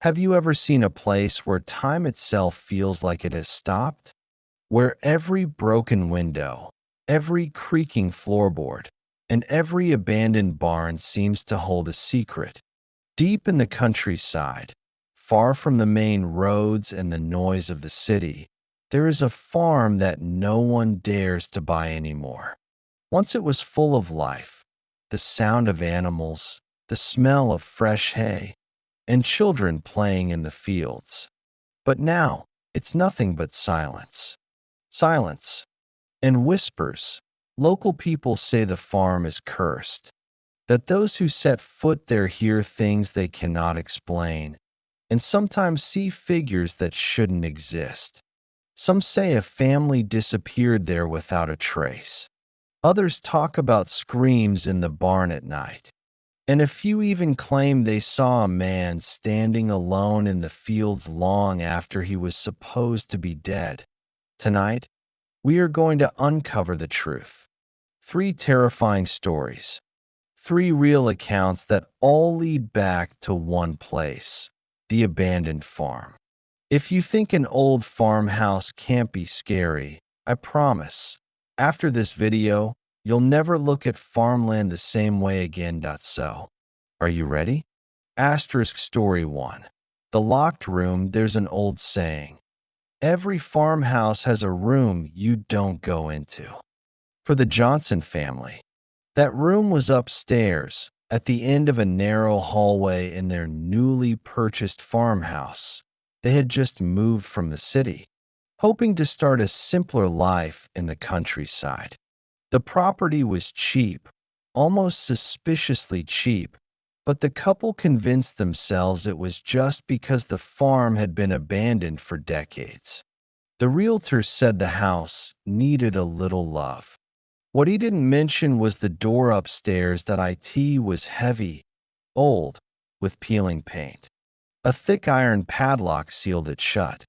Have you ever seen a place where time itself feels like it has stopped? Where every broken window, every creaking floorboard, and every abandoned barn seems to hold a secret? Deep in the countryside, far from the main roads and the noise of the city, there is a farm that no one dares to buy anymore. Once it was full of life, the sound of animals, the smell of fresh hay, and children playing in the fields. But now, it's nothing but silence. Silence and whispers. Local people say the farm is cursed, that those who set foot there hear things they cannot explain, and sometimes see figures that shouldn't exist. Some say a family disappeared there without a trace. Others talk about screams in the barn at night. And a few even claim they saw a man standing alone in the fields long after he was supposed to be dead. Tonight, we are going to uncover the truth. Three terrifying stories, three real accounts that all lead back to one place: the abandoned farm. If you think an old farmhouse can't be scary, I promise, after this video, you'll never look at farmland the same way again. So, are you ready? Asterisk Story 1. The locked room. There's an old saying: every farmhouse has a room you don't go into. For the Johnson family, that room was upstairs, at the end of a narrow hallway in their newly purchased farmhouse. They had just moved from the city, hoping to start a simpler life in the countryside. The property was cheap, almost suspiciously cheap, but the couple convinced themselves it was just because the farm had been abandoned for decades. The realtor said the house needed a little love. What he didn't mention was the door upstairs that it was heavy, old, with peeling paint. A thick iron padlock sealed it shut.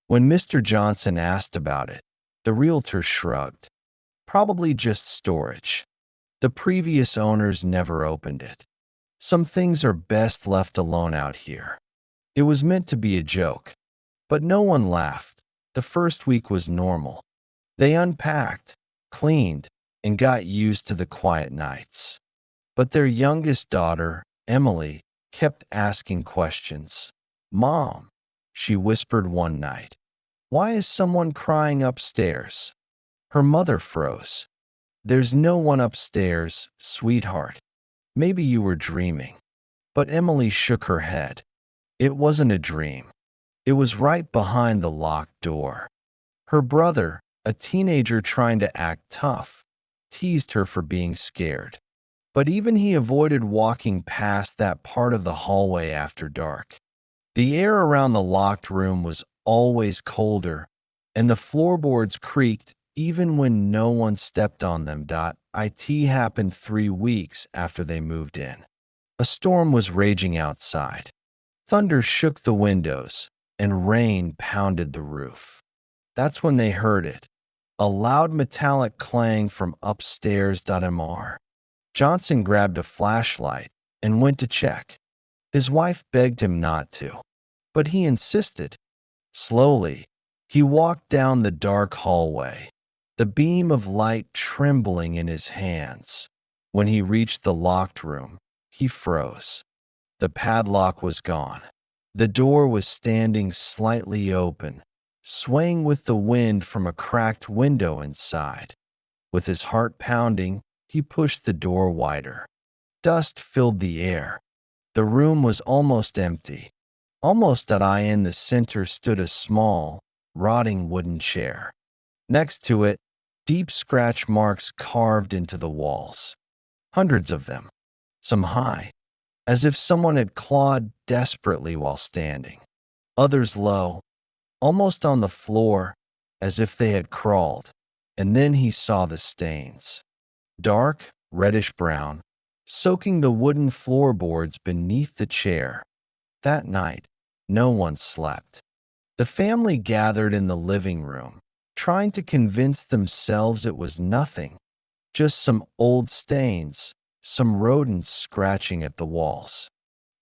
When Mr. Johnson asked about it, the realtor shrugged. Probably just storage. The previous owners never opened it. Some things are best left alone out here. It was meant to be a joke, but no one laughed. The first week was normal. They unpacked, cleaned, and got used to the quiet nights. But their youngest daughter, Emily, kept asking questions. "Mom," she whispered one night, "why is someone crying upstairs?" Her mother froze. "There's no one upstairs, sweetheart. Maybe you were dreaming." But Emily shook her head. It wasn't a dream. It was right behind the locked door. Her brother, a teenager trying to act tough, teased her for being scared. But even he avoided walking past that part of the hallway after dark. The air around the locked room was always colder, and the floorboards creaked even when no one stepped on them. It happened 3 weeks after they moved in. A storm was raging outside. Thunder shook the windows, and rain pounded the roof. That's when they heard it, a loud metallic clang from upstairs. Mr. Johnson grabbed a flashlight and went to check. His wife begged him not to, but he insisted. Slowly, he walked down the dark hallway, the beam of light trembling in his hands. When he reached the locked room, he froze. The padlock was gone. The door was standing slightly open, swaying with the wind from a cracked window inside. With his heart pounding, he pushed the door wider. Dust filled the air. The room was almost empty. Almost in the center stood a small, rotting wooden chair. Next to it, deep scratch marks carved into the walls. Hundreds of them, some high, as if someone had clawed desperately while standing. Others low, almost on the floor, as if they had crawled. And then he saw the stains. Dark, reddish-brown, soaking the wooden floorboards beneath the chair. That night, no one slept. The family gathered in the living room, trying to convince themselves it was nothing, just some old stains, some rodents scratching at the walls.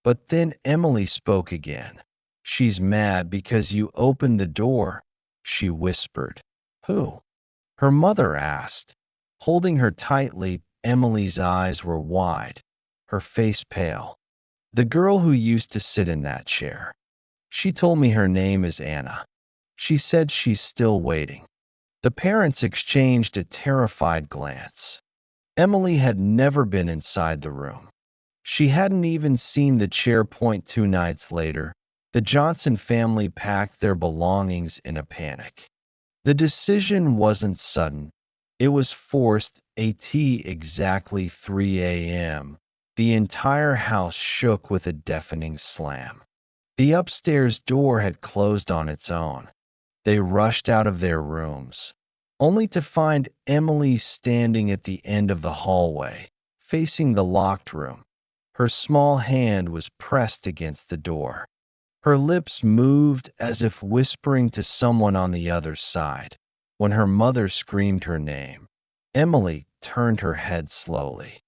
But then Emily spoke again. She's mad because you opened the door, she whispered. Who? Her mother asked. Holding her tightly, Emily's eyes were wide, her face pale. The girl who used to sit in that chair. She told me her name is Anna. She said she's still waiting. The parents exchanged a terrified glance. Emily had never been inside the room. She hadn't even seen the chair point. 2 nights later, the Johnson family packed their belongings in a panic. The decision wasn't sudden. It was forced at exactly 3 a.m. The entire house shook with a deafening slam. The upstairs door had closed on its own. They rushed out of their rooms, only to find Emily standing at the end of the hallway, facing the locked room. Her small hand was pressed against the door. Her lips moved as if whispering to someone on the other side. When her mother screamed her name, Emily turned her head slowly.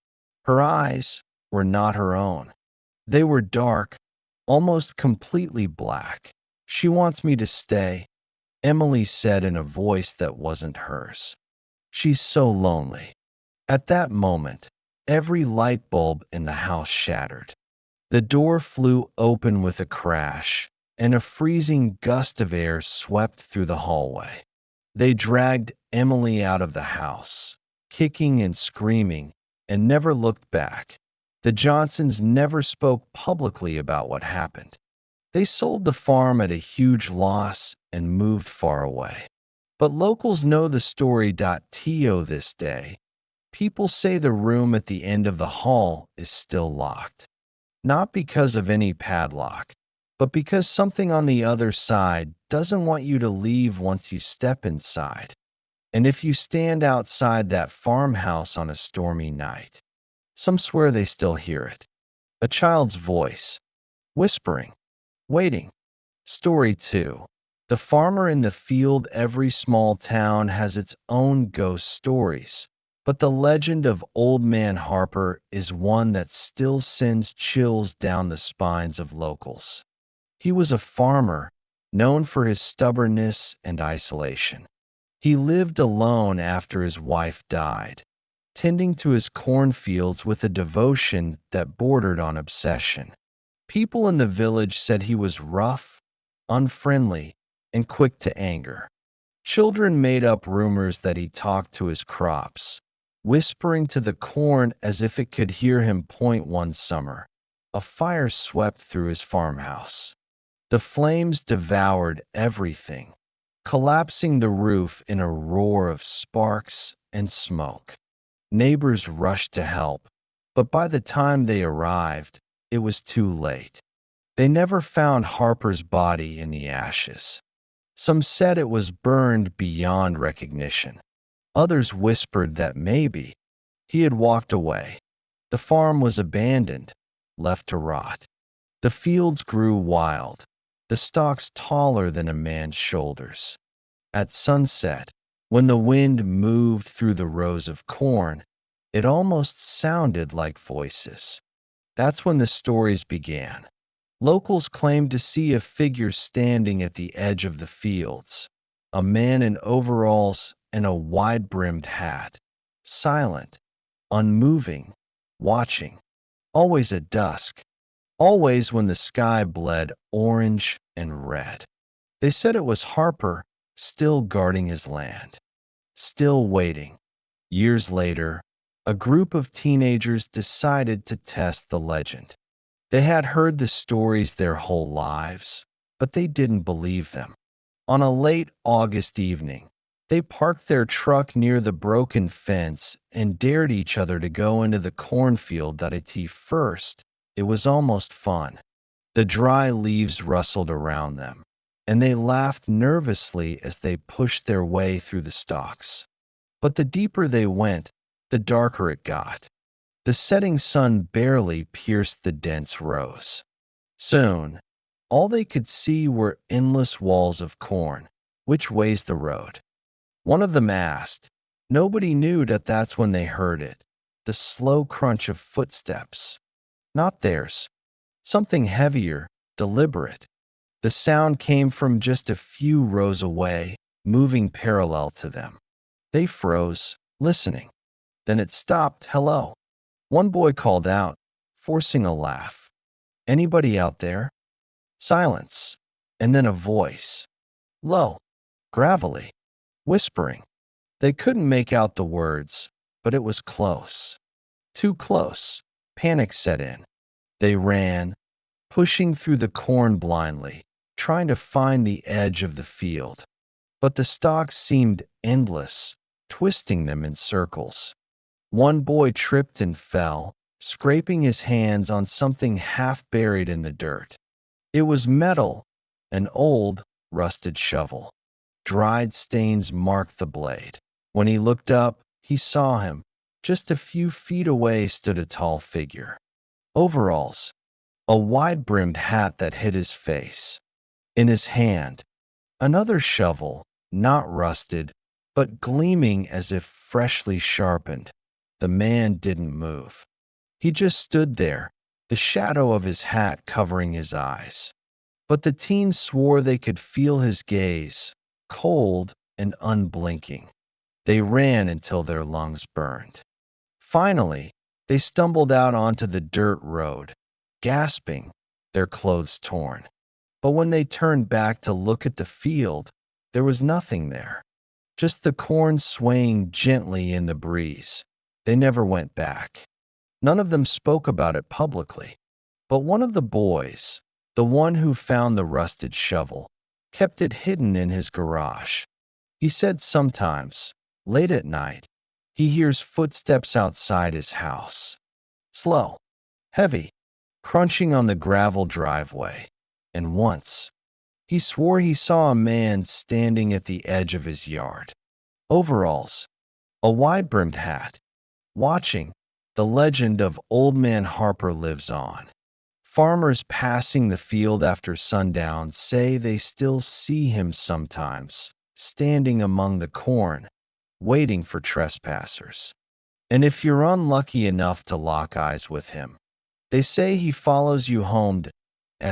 Her eyes were not her own. They were dark, almost completely black. She wants me to stay, Emily said in a voice that wasn't hers. She's so lonely. At that moment, every light bulb in the house shattered. The door flew open with a crash, and a freezing gust of air swept through the hallway. They dragged Emily out of the house, kicking and screaming, and never looked back. The Johnsons never spoke publicly about what happened. They sold the farm at a huge loss and moved far away. But locals know the story. To this day, people say the room at the end of the hall is still locked. Not because of any padlock, but because something on the other side doesn't want you to leave once you step inside. And if you stand outside that farmhouse on a stormy night, some swear they still hear it. A child's voice, whispering, waiting. Story 2. The farmer in the field. Every small town has its own ghost stories, but the legend of Old Man Harper is one that still sends chills down the spines of locals. He was a farmer, known for his stubbornness and isolation. He lived alone after his wife died, tending to his cornfields with a devotion that bordered on obsession. People in the village said he was rough, unfriendly, and quick to anger. Children made up rumors that he talked to his crops, whispering to the corn as if it could hear him. One summer, a fire swept through his farmhouse. The flames devoured everything, collapsing the roof in a roar of sparks and smoke. Neighbors rushed to help, but by the time they arrived, it was too late. They never found Harper's body in the ashes. Some said it was burned beyond recognition. Others whispered that maybe he had walked away. The farm was abandoned, left to rot. The fields grew wild, the stalks taller than a man's shoulders. At sunset, when the wind moved through the rows of corn, it almost sounded like voices. That's when the stories began. Locals claimed to see a figure standing at the edge of the fields, a man in overalls and a wide-brimmed hat, silent, unmoving, watching, always at dusk, always when the sky bled orange and red. They said it was Harper, still guarding his land, still waiting. Years later, a group of teenagers decided to test the legend. They had heard the stories their whole lives, but they didn't believe them. On a late August evening, they parked their truck near the broken fence and dared each other to go into the cornfield. At first, it was almost fun. The dry leaves rustled around them, and they laughed nervously as they pushed their way through the stalks. But the deeper they went, the darker it got. The setting sun barely pierced the dense rows. Soon, all they could see were endless walls of corn. Which way's the road? One of them asked. Nobody knew. That's when they heard it. The slow crunch of footsteps. Not theirs. Something heavier, deliberate. The sound came from just a few rows away, moving parallel to them. They froze, listening. Then it stopped. Hello. One boy called out, forcing a laugh. Anybody out there? Silence. And then a voice. Low, gravelly, whispering. They couldn't make out the words, but it was close. Too close. Panic set in. They ran, pushing through the corn blindly, trying to find the edge of the field. But the stalks seemed endless, twisting them in circles. One boy tripped and fell, scraping his hands on something half buried in the dirt. It was metal, an old, rusted shovel. Dried stains marked the blade. When he looked up, he saw him. Just a few feet away stood a tall figure. Overalls, a wide-brimmed hat that hid his face. In his hand, another shovel, not rusted, but gleaming as if freshly sharpened. The man didn't move. He just stood there, the shadow of his hat covering his eyes. But the teens swore they could feel his gaze, cold and unblinking. They ran until their lungs burned. Finally, they stumbled out onto the dirt road, gasping, their clothes torn. But when they turned back to look at the field, there was nothing there, just the corn swaying gently in the breeze. They never went back. None of them spoke about it publicly. But one of the boys, the one who found the rusted shovel, kept it hidden in his garage. He said sometimes, late at night, he hears footsteps outside his house. Slow, heavy, crunching on the gravel driveway. And once, he swore he saw a man standing at the edge of his yard. Overalls, a wide-brimmed hat, watching. The legend of Old Man Harper lives on. Farmers passing the field after sundown say they still see him sometimes, standing among the corn, waiting for trespassers. And if you're unlucky enough to lock eyes with him, they say he follows you home.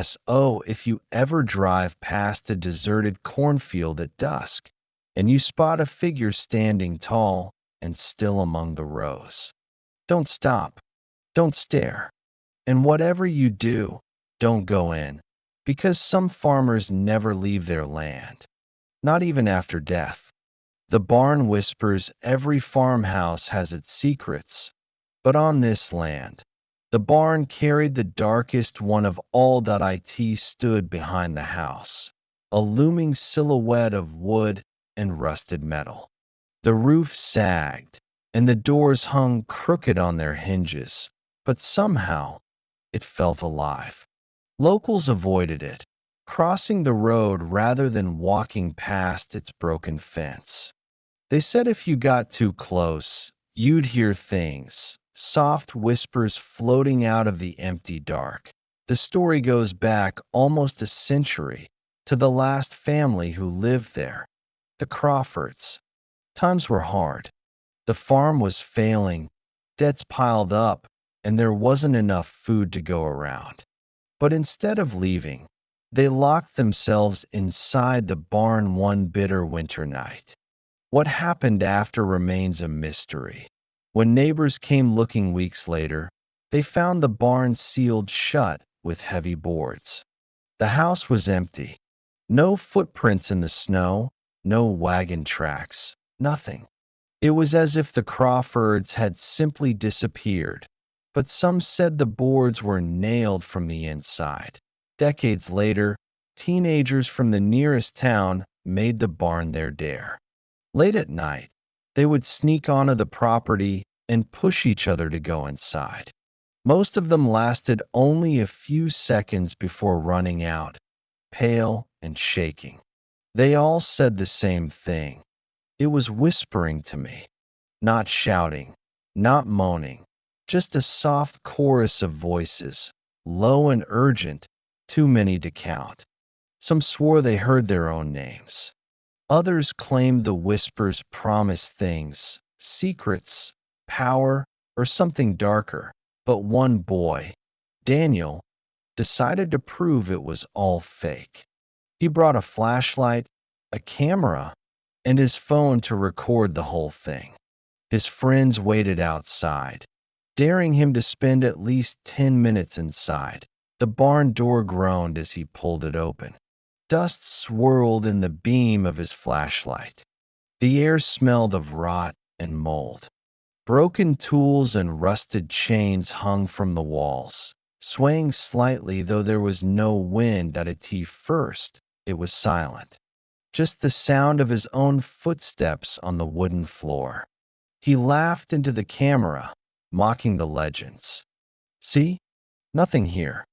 So if you ever drive past a deserted cornfield at dusk, and you spot a figure standing tall and still among the rows, don't stop, don't stare, and whatever you do, don't go in, because some farmers never leave their land, not even after death. The barn whispers every farmhouse has its secrets, but on this land, the barn carried the darkest one of all. It stood behind the house, a looming silhouette of wood and rusted metal. The roof sagged, and the doors hung crooked on their hinges, but somehow it felt alive. Locals avoided it, crossing the road rather than walking past its broken fence. They said if you got too close, you'd hear things, soft whispers floating out of the empty dark. The story goes back almost a century to the last family who lived there, the Crawfords. Times were hard. The farm was failing, debts piled up, and there wasn't enough food to go around. But instead of leaving, they locked themselves inside the barn one bitter winter night. What happened after remains a mystery. When neighbors came looking weeks later, they found the barn sealed shut with heavy boards. The house was empty. No footprints in the snow, no wagon tracks, nothing. It was as if the Crawfords had simply disappeared, but some said the boards were nailed from the inside. Decades later, teenagers from the nearest town made the barn their dare. Late at night, they would sneak onto the property and push each other to go inside. Most of them lasted only a few seconds before running out, pale and shaking. They all said the same thing. It was whispering to me, not shouting, not moaning, just a soft chorus of voices, low and urgent, too many to count. Some swore they heard their own names. Others claimed the whispers promised things, secrets, power, or something darker. But one boy, Daniel, decided to prove it was all fake. He brought a flashlight, a camera, and his phone to record the whole thing. His friends waited outside, daring him to spend at least 10 minutes inside. The barn door groaned as he pulled it open. Dust swirled in the beam of his flashlight. The air smelled of rot and mold. Broken tools and rusted chains hung from the walls, swaying slightly though there was no wind at it. First, it was silent. Just the sound of his own footsteps on the wooden floor. He laughed into the camera, mocking the legends. See? Nothing here.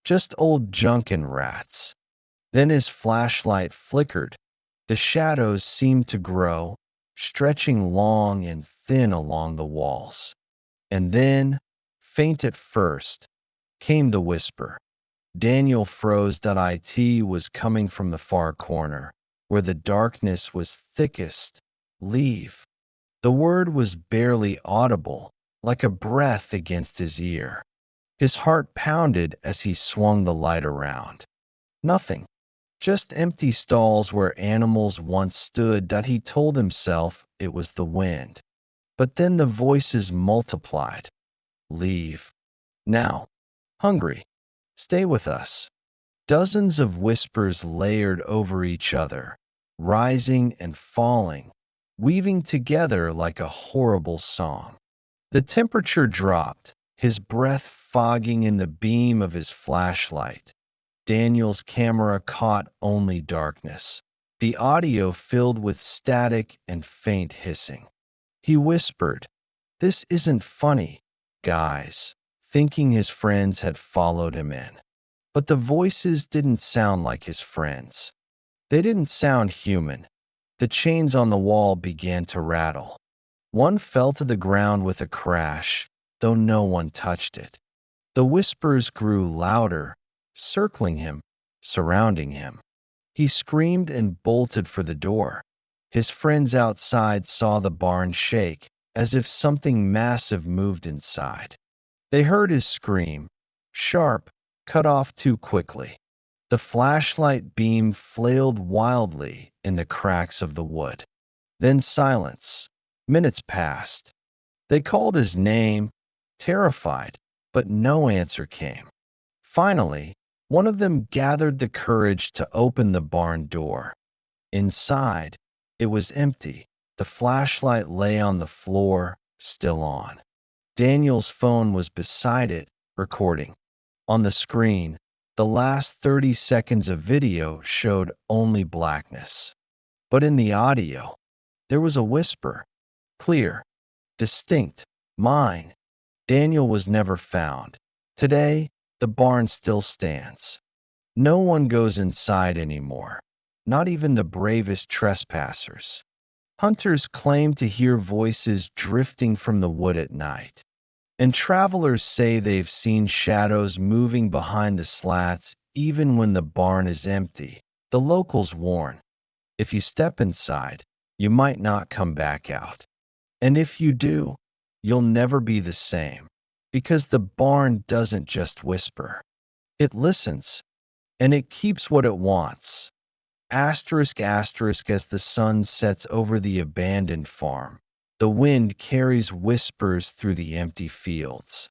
Just old junk and rats. Then his flashlight flickered. The shadows seemed to grow, stretching long and thin along the walls. And then, faint at first, came the whisper. Daniel froze. It was coming from the far corner, where the darkness was thickest. Leave. The word was barely audible, like a breath against his ear. His heart pounded as he swung the light around. Nothing. Just empty stalls where animals once stood. He told himself it was the wind. But then the voices multiplied. Leave. Now. Hungry. Stay with us. Dozens of whispers layered over each other, rising and falling, weaving together like a horrible song. The temperature dropped, his breath fogging in the beam of his flashlight. Daniel's camera caught only darkness, the audio filled with static and faint hissing. He whispered, "This isn't funny, guys," thinking his friends had followed him in. But the voices didn't sound like his friends. They didn't sound human. The chains on the wall began to rattle. One fell to the ground with a crash, though no one touched it. The whispers grew louder, circling him, surrounding him. He screamed and bolted for the door. His friends outside saw the barn shake, as if something massive moved inside. They heard his scream, sharp, cut off too quickly. The flashlight beam flailed wildly in the cracks of the wood. Then silence. Minutes passed. They called his name, terrified, but no answer came. Finally, one of them gathered the courage to open the barn door. Inside, it was empty. The flashlight lay on the floor, still on. Daniel's phone was beside it, recording. On the screen, the last 30 seconds of video showed only blackness. But in the audio, there was a whisper. Clear, distinct, mine. Daniel was never found. Today, the barn still stands. No one goes inside anymore, not even the bravest trespassers. Hunters claim to hear voices drifting from the wood at night. And travelers say they've seen shadows moving behind the slats even when the barn is empty. The locals warn, if you step inside, you might not come back out. And if you do, you'll never be the same, because the barn doesn't just whisper. It listens, and it keeps what it wants. Asterisk asterisk as the sun sets over the abandoned farm. The wind carries whispers through the empty fields.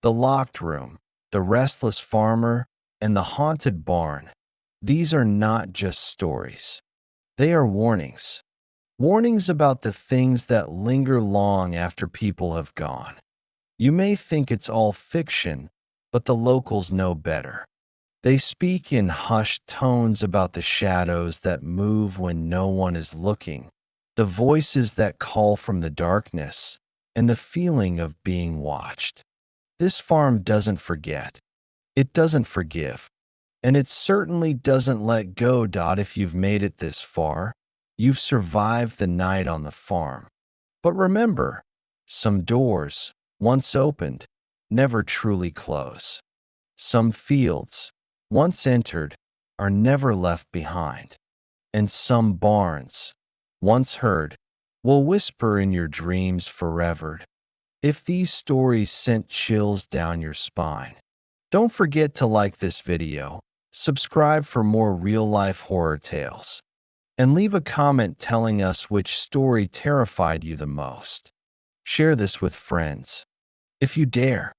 The locked room, the restless farmer, and the haunted barn. These are not just stories. They are warnings. Warnings about the things that linger long after people have gone. You may think it's all fiction, but the locals know better. They speak in hushed tones about the shadows that move when no one is looking, the voices that call from the darkness, and the feeling of being watched. This farm doesn't forget. It doesn't forgive. And it certainly doesn't let go. If you've made it this far, you've survived the night on the farm. But remember, some doors, once opened, never truly close. Some fields, once entered, are never left behind. And some barns, once heard, will whisper in your dreams forever. If these stories sent chills down your spine, don't forget to like this video, subscribe for more real-life horror tales, and leave a comment telling us which story terrified you the most. Share this with friends if you dare.